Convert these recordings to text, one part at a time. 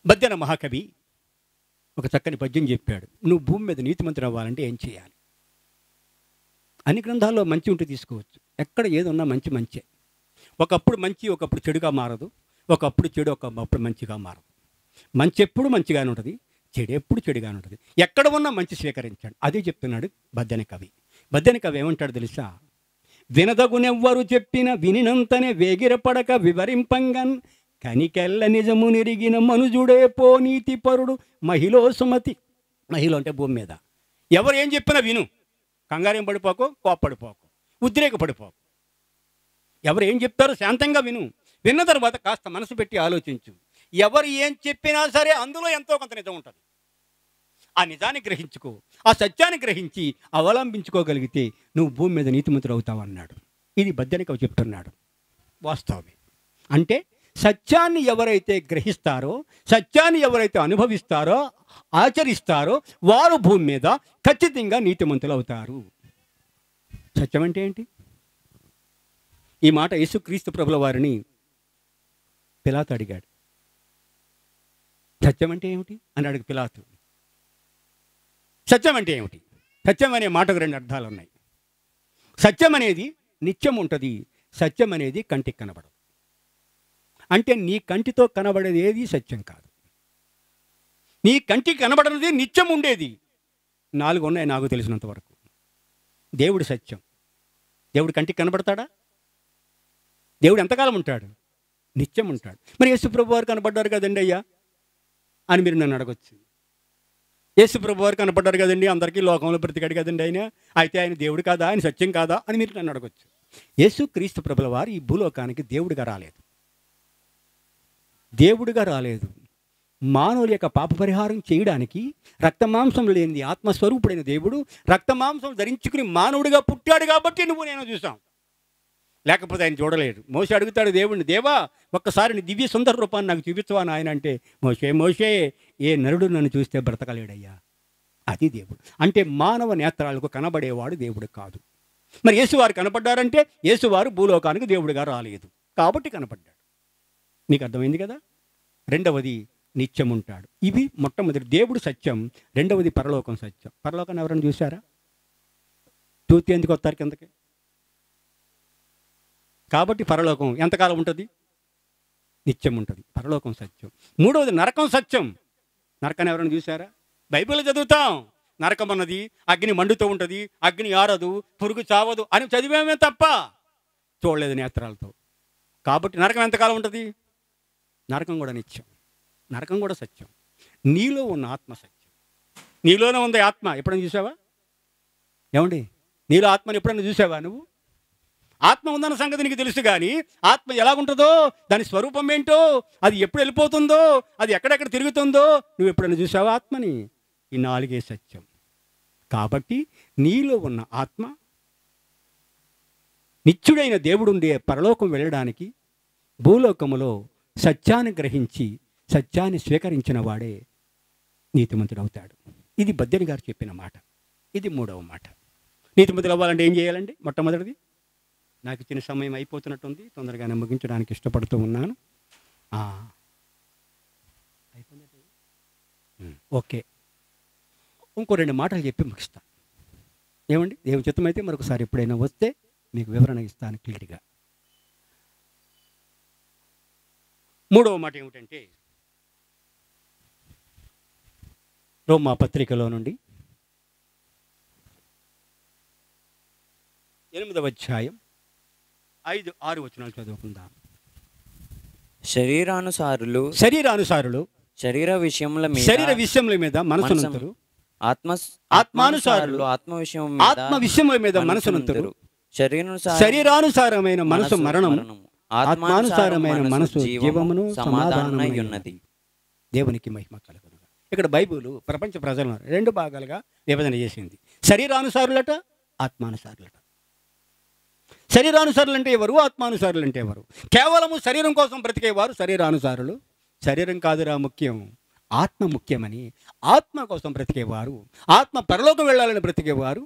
బద్దెన మహాకవి ఒక చక్కని పద్యం చెప్పాడు. నువ్వు భూమి మీద నీతిమంతుడు అవ్వాలంటే ఏం చేయాలి? అన్ని గ్రంథాల్లో మంచి ఉంటే తీసుకోవచ్చు. ఎక్కడ ఏది ఉన్నా మంచి మంచే. ఒకప్పుడు మంచి ఒకప్పుడు చెడుగా మారదు, ఒకప్పుడు చెడు ఒకప్పుడు మంచిగా మారదు. మంచి ఎప్పుడు మంచిగానే ఉంటుంది, చెడు ఎప్పుడు చెడుగానే ఉంటుంది. ఎక్కడ ఉన్నా మంచి స్వీకరించాడు. అదే చెప్తున్నాడు బద్దెన కవి. బద్దెన కవి ఏమంటాడు తెలుసా? వినదగునెవ్వరు చెప్పిన వినినంతనే వేగిరపడక వివరింపంగన్ కనికెల్ల నిజము నిరిగిన మనుజుడే పో నీతి పరుడు మహిళ సుమతి. మహిళ అంటే భూమి మీద ఎవరు ఏం చెప్పినా విను, కంగారేం పడిపోకు, కోప్పడిపోకు, ఉద్రేకపడిపోకు. ఎవరు ఏం చెప్తారో శాంతంగా విను. విన్న తర్వాత కాస్త మనసు పెట్టి ఆలోచించు. ఎవరు ఏం చెప్పినా సరే అందులో ఎంతో కొంత నిజం ఉంటుంది. ఆ నిజాన్ని గ్రహించుకో, ఆ సత్యాన్ని గ్రహించి అవలంబించుకోగలిగితే నువ్వు భూమి మీద నీతిమంతుడు అవుతావు అన్నాడు. ఇది బద్దెన కవి చెప్తున్నాడు. వాస్తవమే. అంటే సత్యాన్ని ఎవరైతే గ్రహిస్తారో, సత్యాన్ని ఎవరైతే అనుభవిస్తారో, ఆచరిస్తారో వారు భూమి మీద ఖచ్చితంగా నీతిమంతులు అవుతారు. సత్యం అంటే ఏంటి? ఈ మాట యేసుక్రీస్తు ప్రభుల వారిని పిలాతు అడిగాడు. సత్యం అంటే ఏమిటి అని అడిగి పిలాతు. సత్యం అంటే ఏమిటి? సత్యం అనే మాటకు రెండు అర్థాలు ఉన్నాయి. సత్యం అనేది నిత్యం ఉంటుంది, సత్యం అనేది కంటికి కనబడదు. అంటే నీ కంటితో కనబడేది ఏది సత్యం కాదు. నీ కంటికి కనబడనిది నిత్యం ఉండేది 4 ఉన్నాయి నాకు తెలిసినంత వరకు. దేవుడు సత్యం. దేవుడు కంటికి కనబడతాడా? దేవుడు ఎంతకాలం ఉంటాడు? నిత్యం ఉంటాడు. మరి యేసుప్రభు వారు కనబడ్డారు కదండి అయ్యా అని మీరు నన్ను అడగొచ్చు. యేసుప్రభు వారు కనపడ్డారు కదండి, అందరికీ లోకంలో బ్రతికాడు కదండి ఆయన, అయితే ఆయన దేవుడు కాదా, ఆయన సత్యం కాదా అని మీరు నన్ను అడగొచ్చు. యేసుక్రీస్తు ప్రభుల వారు ఈ భూలోకానికి దేవుడిగా రాలేదు. దేవుడిగా రాలేదు. మానవుల యొక్క పాప పరిహారం చేయడానికి రక్తమాంసం లేనిది ఆత్మస్వరూపుడైన దేవుడు రక్తమాంసం ధరించుకుని మానవుడిగా పుట్టాడు కాబట్టి నువ్వు నేను చూసాం. లేకపోతే ఆయన చూడలేడు. మోషే అడుగుతాడు దేవుడిని, దేవా ఒక్కసారి నీ దివ్య సుందర రూపాన్ని నాకు చూపించవా ఆయన అంటే, మోషే ఏ నరుడు నన్ను చూస్తే బ్రతకలేడయ్యా. అది దేవుడు. అంటే మానవ నేత్రాలకు కనబడేవాడు దేవుడు కాదు. మరి యేసువారు కనపడ్డారంటే యేసువారు భూలోకానికి దేవుడిగా రాలేదు కాబట్టి కనపడ్డాడు. మీకు అర్థమైంది కదా? రెండవది నిత్యం ఉంటాడు. ఇవి మొట్టమొదటి దేవుడు సత్యం, రెండవది పరలోకం సత్యం. పరలోకాన్ని ఎవరైనా చూసారా? చూస్తే ఎందుకు వస్తారు కిందకి? కాబట్టి పరలోకం ఎంతకాలం ఉంటుంది? నిత్యం ఉంటుంది. పరలోకం సత్యం. మూడవది నరకం సత్యం. నరకాన్ని ఎవరైనా చూసారా? బైబిల్ చదువుతాం. నరకం అన్నది అగ్ని మండుతూ ఉంటుంది, అగ్ని ఆరదు, పురుగు చావదు అని చదివేమే తప్ప చూడలేదు నేత్రాలతో. కాబట్టి నరకం ఎంతకాలం ఉంటుంది? నరకం కూడా నిత్యం, నరకం కూడా సత్యం. నీలో ఉన్న ఆత్మ సత్యం. నీలోనే ఉంది ఆత్మ. ఎప్పుడైనా చూసావా? ఏమండి, నీలో ఆత్మని ఎప్పుడైనా చూసావా నువ్వు? ఆత్మ ఉందన్న సంగతి నీకు తెలుసు, కానీ ఆత్మ ఎలాగుంటుందో, దాని స్వరూపం ఏంటో, అది ఎప్పుడు వెళ్ళిపోతుందో, అది ఎక్కడెక్కడ తిరుగుతుందో నువ్వు ఎప్పుడైనా చూసావా ఆత్మని? ఈ 4 సత్యం. కాబట్టి నీలో ఉన్న ఆత్మ నిత్యుడైన దేవుడుండే పరలోకం వెళ్ళడానికి భూలోకములో సత్యాన్ని గ్రహించి సత్యాన్ని స్వీకరించిన వాడే నీతిమంతుడు అవుతాడు. ఇది బద్దెన గారు చెప్పిన మాట. ఇది మూడవ మాట. నీతిమంతులు అవ్వాలంటే ఏం చేయాలండి? మొట్టమొదటిది, నాకు ఇచ్చిన సమయం అయిపోతున్నట్టుంది, తొందరగానే ముగించడానికి ఇష్టపడుతూ ఉన్నాను. ఓకే, ఇంకో 2 మాటలు చెప్పి ముగిస్తాను. ఏమండి, దేవుని చిత్తం అయితే మరొకసారి ఎప్పుడైనా వస్తే మీకు వివరణ ఇస్తాను క్లియర్గా. మూడవ మాట ఏమిటంటే, రోమా పత్రికలో నుండి 8వ అధ్యాయం 5-6 వచనాలు చదువుకుందాం. శరీరానుసారులు శరీర విషయముల మీద మనసునంతరు, ఆత్మానుసారులు ఆత్మ విషయముల మీద మనసునంతరు. శరీరానుసారమైన మనసు మరణము, ఆత్మానుసారమైన మనసు జీవమును సమాధానమై ఉన్నది. దేవునికి మహిమ కలుగును. ఇక్కడ బైబిల్ ప్రపంచ ప్రజలను 2 భాగాలుగా విభజన చేసింది. శరీరానుసారులట, ఆత్మానుసారులట. శరీరానుసారులు అంటే ఎవరు? ఆత్మానుసారులు అంటే ఎవరు? కేవలము శరీరం కోసం బ్రతికేవారు శరీరానుసారులు. శరీరం కాదురా ముఖ్యం, ఆత్మ ముఖ్యమని ఆత్మ కోసం బ్రతికేవారు, ఆత్మ పరలోకం వెళ్ళాలని బ్రతికేవారు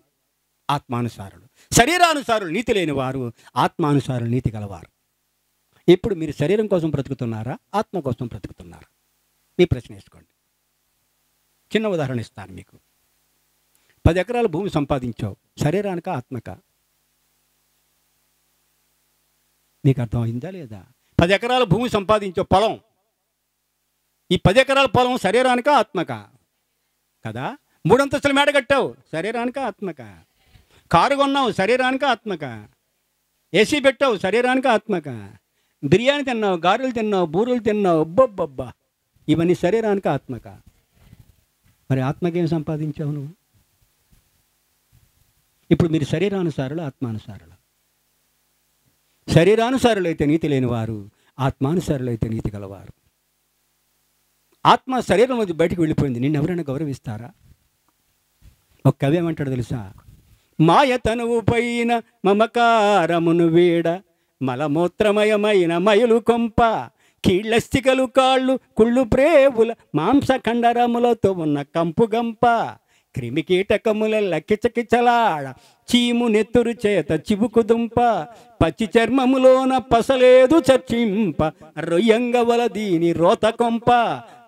ఆత్మానుసారులు. శరీరానుసారులు నీతి లేని వారు, ఆత్మానుసారులు నీతి గలవారు. ఇప్పుడు మీరు శరీరం కోసం బ్రతుకుతున్నారా, ఆత్మ కోసం బ్రతుకుతున్నారా? మీ ప్రశ్న వేసుకోండి. చిన్న ఉదాహరణ ఇస్తాను మీకు. 10 ఎకరాల భూమి సంపాదించావు, శరీరానిక ఆత్మక? మీకు అర్థమైందా లేదా? 10 ఎకరాల భూమి సంపాదించావు, పొలం. ఈ 10 ఎకరాల పొలం శరీరానిక ఆత్మక? కదా. 3 అంతస్తుల మేడ కట్టావు, శరీరానిక ఆత్మక? కారు కొన్నావు, శరీరానిక ఆత్మక? ఏసీ పెట్టావు, శరీరానిక ఆత్మక? బిర్యానీ తిన్నావు, గారెలు తిన్నావు, బూరెలు తిన్నావు, అబ్బబ్బబ్బా, ఇవన్నీ శరీరానిక ఆత్మక? మరి ఆత్మకేం సంపాదించావు నువ్వు? ఇప్పుడు మీరు శరీరానుసారులు, ఆత్మానుసారులు. శరీరానుసారులైతే నీతి లేనివారు, ఆత్మానుసారులైతే నీతి గలవారు. ఆత్మ శరీరం నుంచి బయటకు వెళ్ళిపోయింది, నిన్ను ఎవరైనా గౌరవిస్తారా? ఒక కవి ఏమంటాడు తెలుసా? మాయ తనువు పైన మమకారమును వీడ, మలమూత్రమయమైన మయులు కొంప, కీళ్ళస్థికలు కాళ్ళు కుళ్ళు ప్రేవుల మాంసఖండరములతో ఉన్న కంపు గంప, క్రిమికీటకముల కిచకిచలాడ, చీము నెత్తురు చేత చివుకుదుంప, పచ్చి చర్మములోన పసలేదు చర్చింప, రొయ్యంగవల దీని రోత కొంప,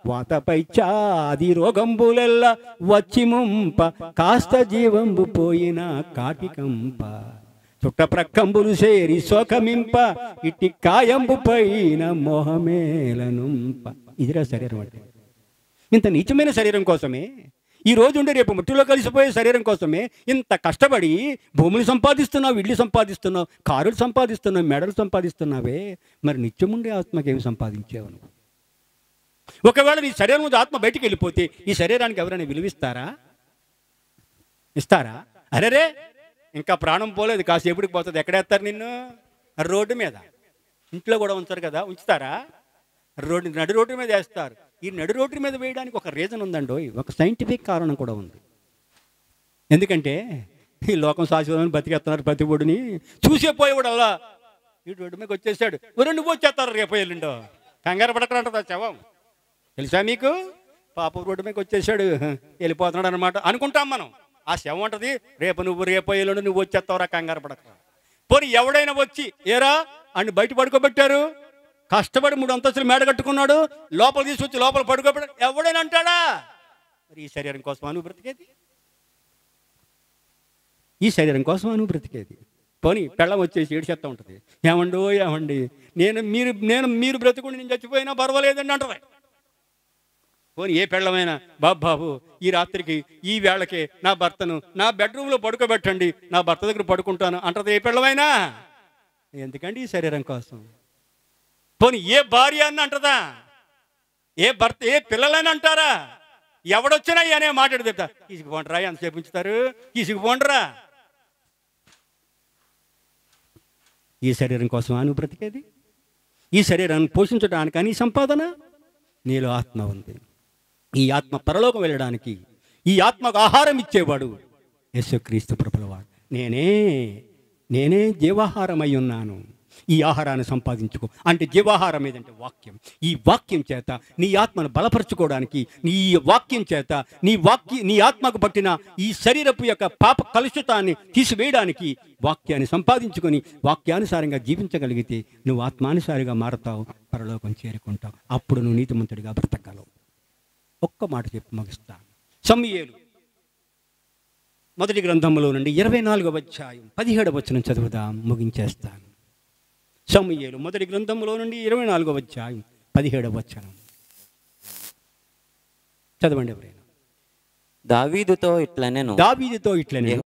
వాతపై చాది రోగంబులెల్ల వచ్చి ముంప, కాస్త జీవంబు పోయిన కాటికంప, చుట్టప్రక్కంబులు సేరి శోకమింప, ఇట్టి కాయంబు పైన మోహమేలనుంప. ఇదిరా శరీరం అంటే. ఇంత నీచమైన శరీరం కోసమే, ఈ రోజు ఉండే రేపు మట్టిలో కలిసిపోయే శరీరం కోసమే ఇంత కష్టపడి భూములు సంపాదిస్తున్నావు, ఇళ్ళు సంపాదిస్తున్నావు, కారులు సంపాదిస్తున్నావు, మెడలు సంపాదిస్తున్నావే, మరి నిత్యముండే ఆత్మకేమి సంపాదించావు నువ్వు? ఒకవేళ నీ శరీరం నుంచి ఆత్మ బయటికి వెళ్ళిపోతే ఈ శరీరానికి ఎవరైనా విలువిస్తారా? ఇస్తారా? అరేరే ఇంకా ప్రాణం పోలేదు, కాసేపటికి పోతుంది, ఎక్కడేస్తారు నిన్ను? రోడ్డు మీద. ఇంట్లో కూడా ఉంచారు కదా, ఉంచుతారా? నడి రోడ్డు మీద వేస్తారు. ఈ నడి రోడ్డు మీద వేయడానికి ఒక రీజన్ ఉందండి, ఒక సైంటిఫిక్ కారణం కూడా ఉంది. ఎందుకంటే ఈ లోకం శాశ్వతమని బతికేస్తున్నారు ప్రతి ఒడిని. చూసే పోయేవాడు అలా ఈ రోడ్డు మీదకి వచ్చేసాడు, నువ్వు వచ్చేస్తారు రేపు ఎల్లుండో, కంగారు పడకరంటారు శవం. తెలుసా మీకు? పాప రోడ్డు మీదకి వచ్చేసాడు, వెళ్ళిపోతున్నాడు అనమాట అనుకుంటాం మనం. ఆ శవం అంటది, రేపు ఎల్లుండి నువ్వు వచ్చేస్తావురా, కంగారు పడకరా. పోనీ ఎవడైనా వచ్చి ఏరా అని బయట పడుకోబెట్టారు, కష్టపడి 3 అంతస్తులు మేడ కట్టుకున్నాడు, లోపల తీసుకొచ్చి లోపల పడుకోబెట్టాడు, ఎవడైనా అంటాడా? మరి ఈ శరీరం కోసం నువ్వు బ్రతికేది? ఈ శరీరం కోసం నువ్వు బ్రతికేది? పోనీ పెళ్ళం వచ్చేసి ఏడ్చేస్తూ ఉంటుంది, ఏమండి మీరు బ్రతుకుని నేను చచ్చిపోయినా పర్వాలేదండి అంటారు. పోనీ ఏ పెళ్ళమైనా, బాబు ఈ రాత్రికి ఈ వేళకి నా భర్తను నా బెడ్రూమ్లో పడుకోబెట్టండి, నా భర్త దగ్గర పడుకుంటాను అంటది ఏ పెళ్ళమైనా? ఎందుకండి ఈ శరీరం కోసం. పోనీ ఏ భార్య అని అంటదా? ఏ భర్త, ఏ పిల్లలని అంటారా? ఎవడొచ్చినా అనే మాట్లాడి చెప్తా, తీసుకుపోండిరా, ఎంతసేపు ఉంచుతారు, తీసుకుపోండిరా. ఈ శరీరం కోసం నువ్వు బ్రతికేది? ఈ శరీరాన్ని పోషించడానికి అని సంపాదన? నీలో ఆత్మ ఉంది. ఈ ఆత్మ పరలోకం వెళ్ళడానికి ఈ ఆత్మకు ఆహారం ఇచ్చేవాడు యేసుక్రీస్తు ప్రభువాడు. నేనే జీవాహారమై ఉన్నాను, ఈ ఆహారాన్ని సంపాదించుకో అంటే జీవాహారం ఏదంటే వాక్యం. ఈ వాక్యం చేత నీ ఆత్మను బలపరచుకోవడానికి, నీ వాక్యం చేత నీ ఆత్మకు పట్టిన ఈ శరీరపు యొక్క పాప కలుషితాన్ని తీసివేయడానికి వాక్యాన్ని సంపాదించుకొని వాక్యానుసారంగా జీవించగలిగితే నువ్వు ఆత్మానుసారిగా మారుతావు, పరలోకం చేరుకుంటావు. అప్పుడు నువ్వు నీతిమంతుడిగా బ్రతకగలవు. ఒక్క మాట చెప్పి ముగిస్తాను. సమూయేలు మొదటి గ్రంథంలో నుండి 24వ అధ్యాయం 17వ వచనం చదువుదాం, ముగించేస్తాను. సమూయేలు మొదటి గ్రంథంలో నుండి 24వ అధ్యాయం 17వ వచనం చదవండి ఎవరైనా. దావీదుతో ఇట్లనెను